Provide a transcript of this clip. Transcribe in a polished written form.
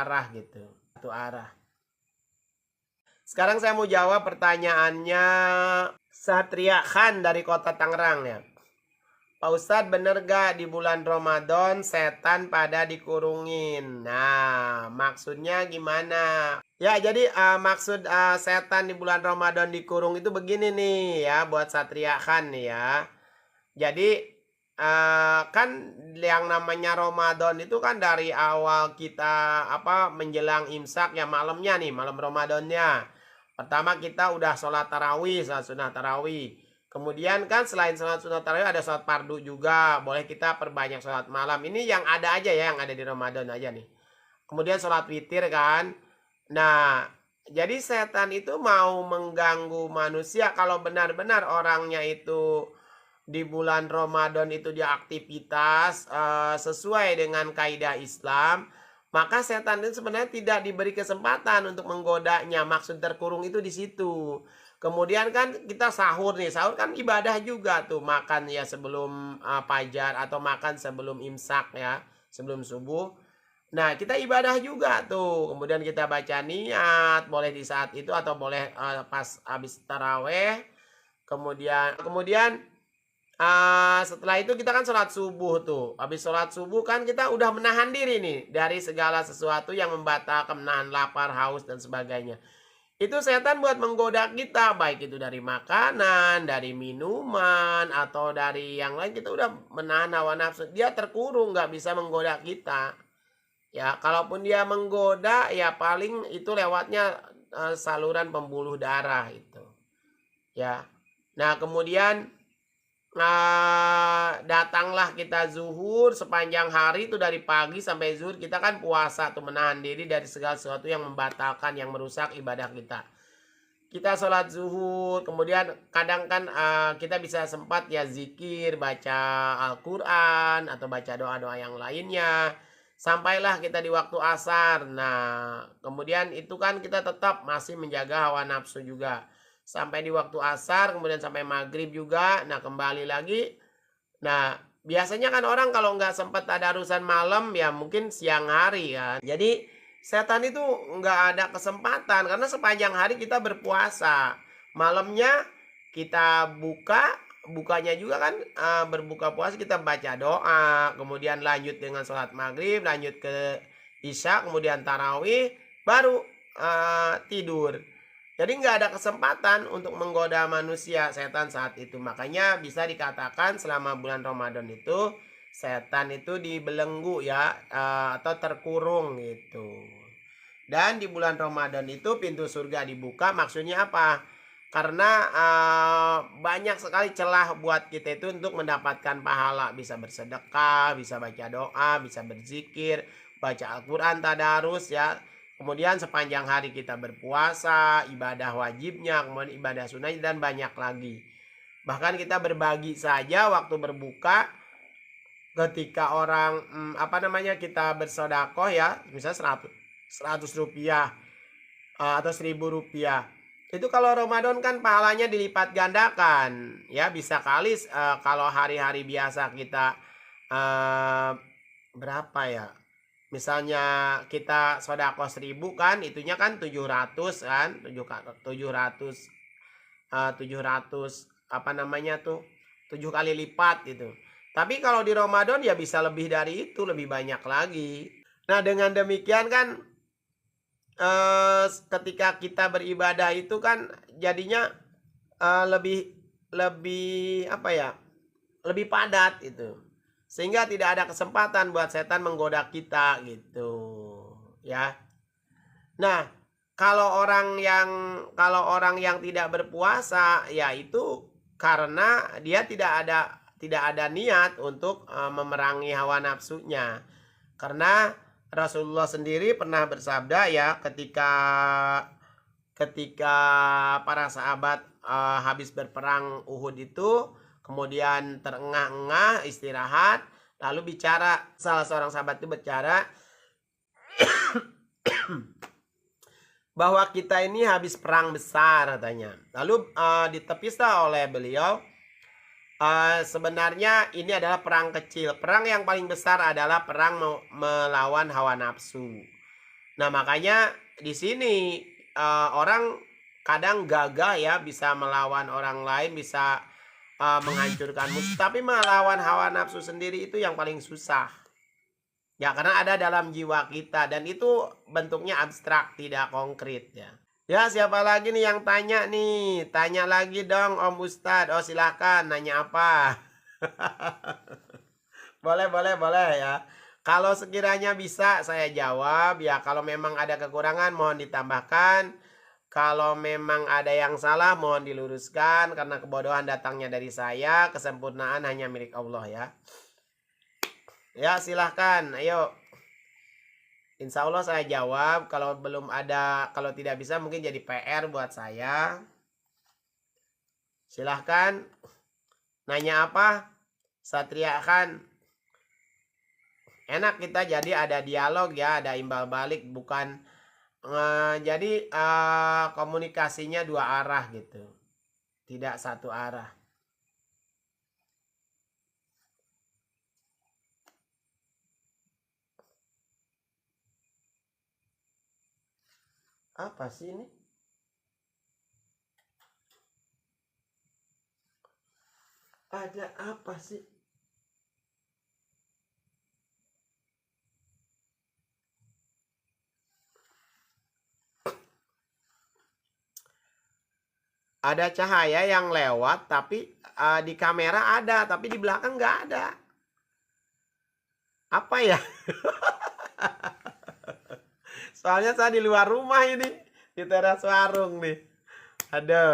arah gitu. Satu arah. Sekarang saya mau jawab pertanyaannya Satria Khan dari Kota Tangerang ya. Pak Ustadz, bener gak di bulan Ramadan setan pada dikurungin? Nah, maksudnya gimana? Ya, jadi maksud setan di bulan Ramadan dikurung itu begini nih ya, buat Satria Khan nih ya. Jadi kan yang namanya Ramadan itu kan dari awal kita menjelang imsak ya, malamnya nih, malam Ramadannya. Pertama kita udah sholat tarawih, sholat sunnah tarawih. Kemudian kan selain sholat sunnah tarawih ada sholat fardu juga. Boleh kita perbanyak sholat malam. Ini yang ada aja ya, yang ada di Ramadan aja nih. Kemudian sholat witir kan. Nah, jadi setan itu mau mengganggu manusia kalau benar-benar orangnya itu di bulan Ramadan itu dia aktivitas sesuai dengan kaidah Islam, maka setan itu sebenarnya tidak diberi kesempatan untuk menggodanya. Maksud terkurung itu di situ. Kemudian kan kita sahur nih, sahur kan ibadah juga tuh, makan ya sebelum fajar atau makan sebelum imsak ya, sebelum subuh. Nah, kita ibadah juga tuh. Kemudian kita baca niat, boleh di saat itu atau boleh pas habis taraweh. Kemudian setelah itu kita kan sholat subuh tuh. Habis sholat subuh kan kita udah menahan diri nih dari segala sesuatu yang membatalkan, menahan lapar, haus dan sebagainya. Itu setan buat menggoda kita, baik itu dari makanan, dari minuman, atau dari yang lain. Kita udah menahan hawa nafsu. Dia terkurung, nggak bisa menggoda kita. Ya, kalaupun dia menggoda, ya paling itu lewatnya saluran pembuluh darah itu. Ya, nah kemudian datanglah kita zuhur sepanjang hari itu, dari pagi sampai zuhur kita kan puasa tuh, menahan diri dari segala sesuatu yang membatalkan, yang merusak ibadah kita. Kita sholat zuhur, kemudian kadang kan kita bisa sempat ya zikir, baca Al-Quran atau baca doa-doa yang lainnya. Sampailah kita di waktu asar. Nah, kemudian itu kan kita tetap masih menjaga hawa nafsu juga. Sampai di waktu asar, kemudian sampai maghrib juga. Nah, kembali lagi. Nah, biasanya kan orang kalau nggak sempat tadarusan malam ya mungkin siang hari kan. Jadi setan itu nggak ada kesempatan karena sepanjang hari kita berpuasa. Malamnya kita bukanya juga kan berbuka puasa kita baca doa, kemudian lanjut dengan sholat maghrib, lanjut ke isya, kemudian tarawih, baru tidur. Jadi nggak ada kesempatan untuk menggoda manusia setan saat itu. Makanya bisa dikatakan selama bulan Ramadan itu setan itu dibelenggu ya, atau terkurung gitu. Dan di bulan Ramadan itu pintu surga dibuka, maksudnya apa? Karena banyak sekali celah buat kita itu untuk mendapatkan pahala. Bisa bersedekah, bisa baca doa, bisa berzikir, baca Al-Quran, tadarus ya. Kemudian sepanjang hari kita berpuasa, ibadah wajibnya, kemudian ibadah sunnahnya, dan banyak lagi. Bahkan kita berbagi saja waktu berbuka, ketika orang kita bersodakoh ya, misalnya 100 rupiah atau 1000 rupiah. Itu kalau Ramadan kan pahalanya dilipat gandakan. Ya bisa kali kalau hari-hari biasa kita berapa ya? Misalnya kita sodako 1000 kan, itunya kan 700 kan, 700 7 kali lipat gitu. Tapi kalau di Ramadan ya bisa lebih dari itu, lebih banyak lagi. Nah, dengan demikian kan ketika kita beribadah itu kan jadinya lebih lebih lebih padat itu. Sehingga tidak ada kesempatan buat setan menggoda kita gitu, ya. Nah, kalau orang yang tidak berpuasa, ya itu karena dia tidak ada niat untuk memerangi hawa nafsunya. Karena Rasulullah sendiri pernah bersabda ya, ketika para sahabat habis berperang Uhud itu, kemudian terengah-engah istirahat, lalu salah seorang sahabat itu bicara bahwa kita ini habis perang besar katanya. Lalu ditepislah oleh beliau, sebenarnya ini adalah perang kecil. Perang yang paling besar adalah perang melawan hawa nafsu. Nah, makanya di sini orang kadang gagah ya, bisa melawan orang lain, bisa menghancurkan musuh, tapi melawan hawa nafsu sendiri itu yang paling susah. Ya, karena ada dalam jiwa kita dan itu bentuknya abstrak, tidak konkret ya. Ya, siapa lagi nih yang tanya nih? Tanya lagi dong Om Ustadz. Oh, silakan nanya apa? Boleh ya. Kalau sekiranya bisa saya jawab ya, kalau memang ada kekurangan mohon ditambahkan. Kalau memang ada yang salah mohon diluruskan karena kebodohan datangnya dari saya, kesempurnaan hanya milik Allah ya. Ya, silahkan. Ayo. Insya Allah saya jawab. Kalau belum ada, kalau tidak bisa mungkin jadi PR buat saya. Silahkan. Nanya apa? Satria Khan. Enak kita jadi ada dialog ya, ada imbal balik, bukan jadi komunikasinya dua arah gitu, tidak satu arah. Apa sih ini? Ada apa sih? Ada cahaya yang lewat tapi di kamera ada, tapi di belakang nggak ada. Apa ya? Soalnya saya di luar rumah ini, di teras warung nih. Ada.